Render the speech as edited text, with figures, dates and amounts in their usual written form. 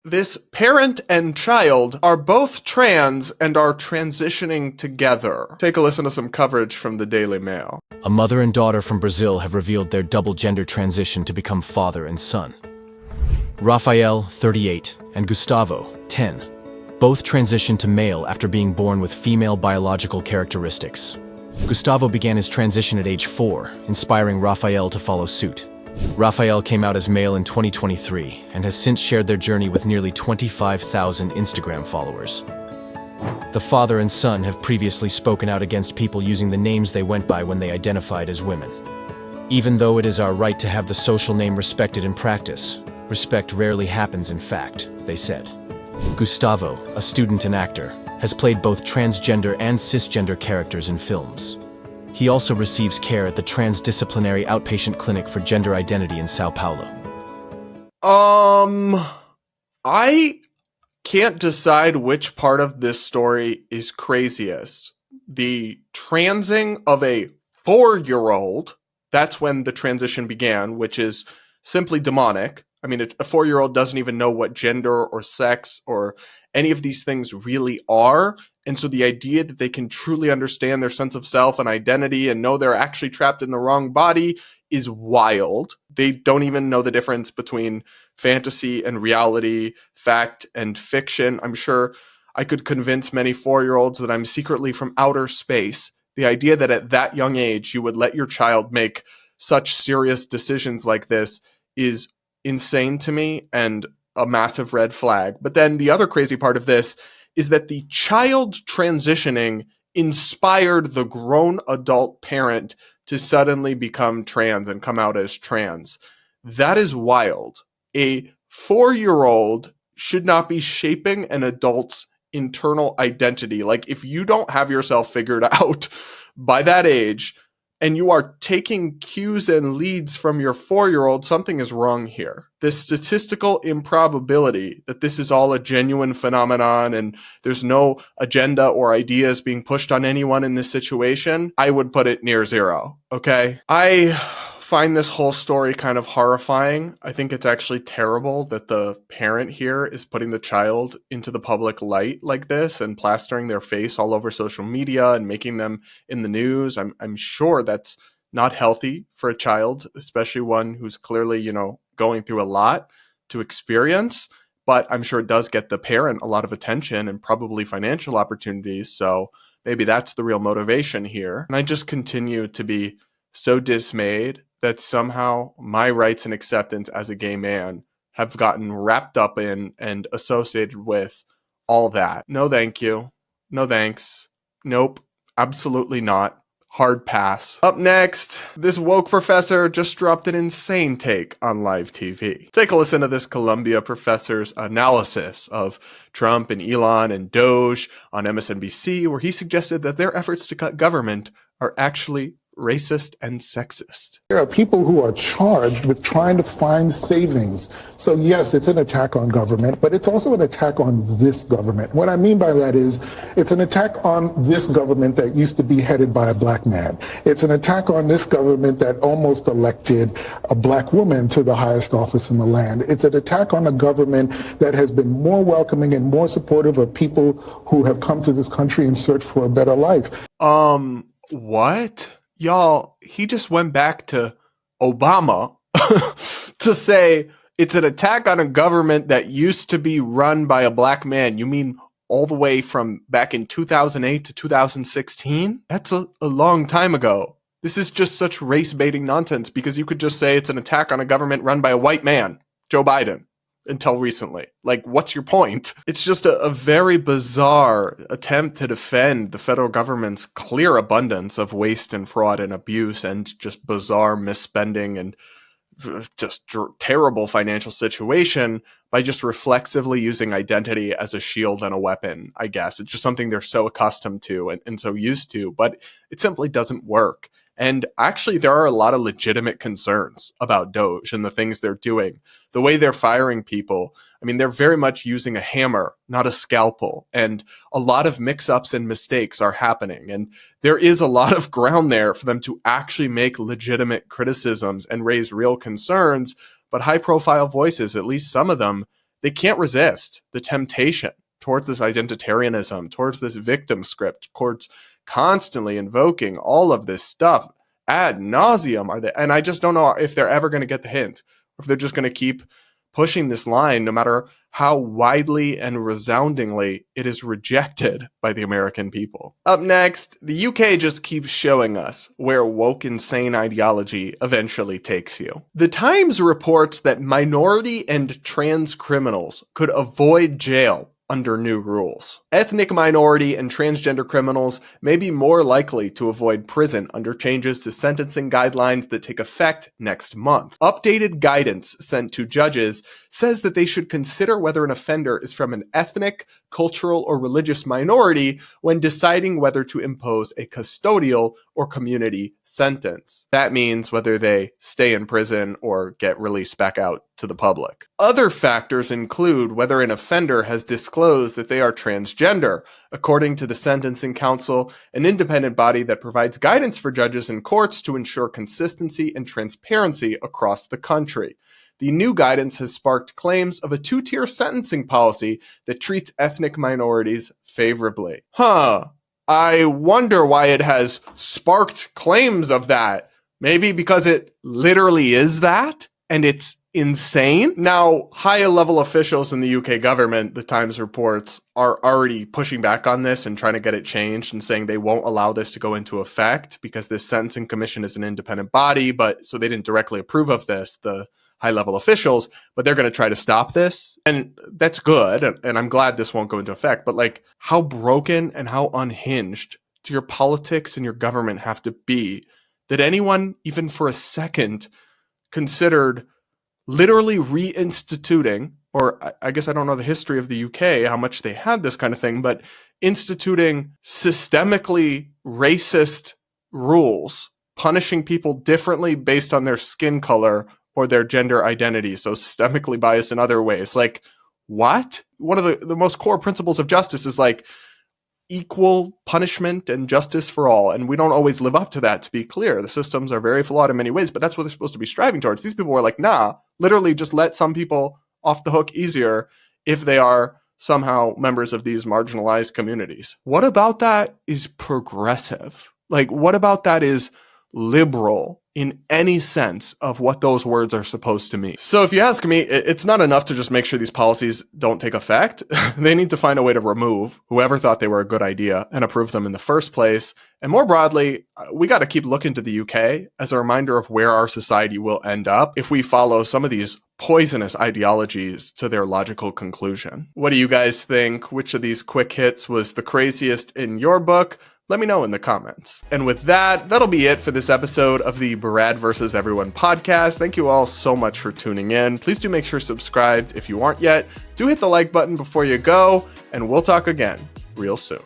This parent and child are both trans and are transitioning together. Take a listen to some coverage from the Daily Mail. A mother and daughter from Brazil have revealed their double-gender transition to become father and son. Rafael, 38, and Gustavo, 10, both transitioned to male after being born with female biological characteristics. Gustavo began his transition at age 4, inspiring Rafael to follow suit. Rafael came out as male in 2023 and has since shared their journey with nearly 25,000 Instagram followers. The father and son have previously spoken out against people using the names they went by when they identified as women. Even though it is our right to have the social name respected in practice, respect rarely happens in fact, they said. Gustavo, a student and actor, has played both transgender and cisgender characters in films. He also receives care at the Transdisciplinary Outpatient Clinic for Gender Identity in Sao Paulo. I can't decide which part of this story is craziest. The transing of a 4-year-old, that's when the transition began, which is simply demonic. I mean, a 4-year-old doesn't even know what gender or sex or any of these things really are. And so the idea that they can truly understand their sense of self and identity and know they're actually trapped in the wrong body is wild. They don't even know the difference between fantasy and reality, fact and fiction. I'm sure I could convince many 4-year-olds that I'm secretly from outer space. The idea that at that young age you would let your child make such serious decisions like this is insane to me and a massive red flag. But then the other crazy part of this is that the child transitioning inspired the grown adult parent to suddenly become trans and come out as trans. That is wild. A 4-year-old should not be shaping an adult's internal identity. Like, if you don't have yourself figured out by that age, and you are taking cues and leads from your 4-year-old, something is wrong here. This statistical improbability that this is all a genuine phenomenon and there's no agenda or ideas being pushed on anyone in this situation, I would put it near 0, okay? I find this whole story kind of horrifying. I think it's actually terrible that the parent here is putting the child into the public light like this and plastering their face all over social media and making them in the news. I'm sure that's not healthy for a child, especially one who's clearly, going through a lot to experience. But I'm sure it does get the parent a lot of attention and probably financial opportunities. So maybe that's the real motivation here. And I just continue to be so dismayed that somehow my rights and acceptance as a gay man have gotten wrapped up in and associated with all that. No, thank you. No, thanks. Nope. Absolutely not. Hard pass. Up next, this woke professor just dropped an insane take on live TV. Take a listen to this Columbia professor's analysis of Trump and Elon and Doge on MSNBC, where he suggested that their efforts to cut government are actually racist and sexist. There are people who are charged with trying to find savings. So yes, it's an attack on government, but it's also an attack on this government. What I mean by that is it's an attack on this government that used to be headed by a black man. It's an attack on this government that almost elected a black woman to the highest office in the land. It's an attack on a government that has been more welcoming and more supportive of people who have come to this country in search for a better life. What? Y'all, he just went back to Obama to say it's an attack on a government that used to be run by a black man. You mean all the way from back in 2008 to 2016? That's a long time ago. This is just such race-baiting nonsense because you could just say it's an attack on a government run by a white man, Joe Biden. Until recently. Like, what's your point? It's just a very bizarre attempt to defend the federal government's clear abundance of waste and fraud and abuse and just bizarre misspending and just terrible financial situation by just reflexively using identity as a shield and a weapon, I guess. It's just something they're so accustomed to and so used to, but it simply doesn't work. And actually, there are a lot of legitimate concerns about Doge and the things they're doing. The way they're firing people, I mean, they're very much using a hammer, not a scalpel. And a lot of mix-ups and mistakes are happening. And there is a lot of ground there for them to actually make legitimate criticisms and raise real concerns. But high-profile voices, at least some of them, they can't resist the temptation towards this identitarianism, towards this victim script, towards constantly invoking all of this stuff ad nauseum. And I just don't know if they're ever going to get the hint, or if they're just going to keep pushing this line no matter how widely and resoundingly it is rejected by the American people. Up next, the UK just keeps showing us where woke insane ideology eventually takes you. The Times reports that minority and trans criminals could avoid jail under new rules. Ethnic minority and transgender criminals may be more likely to avoid prison under changes to sentencing guidelines that take effect next month. Updated guidance sent to judges says that they should consider whether an offender is from an ethnic, cultural, or religious minority when deciding whether to impose a custodial or community sentence. That means whether they stay in prison or get released back out to the public. Other factors include whether an offender has disclosed that they are transgender, according to the Sentencing Council, an independent body that provides guidance for judges and courts to ensure consistency and transparency across the country. The new guidance has sparked claims of a two-tier sentencing policy that treats ethnic minorities favorably. I wonder why it has sparked claims of that. Maybe because it literally is that, and it's insane. Now, high-level officials in the UK government, the Times reports, are already pushing back on this and trying to get it changed and saying they won't allow this to go into effect because this sentencing commission is an independent body, but so they didn't directly approve of this, the high-level officials, but they're going to try to stop this. And that's good, and I'm glad this won't go into effect, but like, how broken and how unhinged do your politics and your government have to be that anyone, even for a second, considered literally reinstituting, or I guess I don't know the history of the UK, how much they had this kind of thing, but instituting systemically racist rules, punishing people differently based on their skin color or their gender identity, so systemically biased in other ways. Like, what? One of the most core principles of justice is like equal punishment and justice for all. And we don't always live up to that, to be clear. The systems are very flawed in many ways, but that's what they're supposed to be striving towards. These people were like, nah, literally just let some people off the hook easier if they are somehow members of these marginalized communities. What about that is progressive? Like, what about that is liberal in any sense of what those words are supposed to mean? So if you ask me, it's not enough to just make sure these policies don't take effect. They need to find a way to remove whoever thought they were a good idea and approve them in the first place. And more broadly, we got to keep looking to the UK as a reminder of where our society will end up if we follow some of these poisonous ideologies to their logical conclusion. What do you guys think? Which of these quick hits was the craziest in your book? Let me know in the comments. And with that, that'll be it for this episode of the Brad vs. Everyone podcast. Thank you all so much for tuning in. Please do make sure subscribed if you aren't yet. Do hit the like button before you go, and we'll talk again real soon.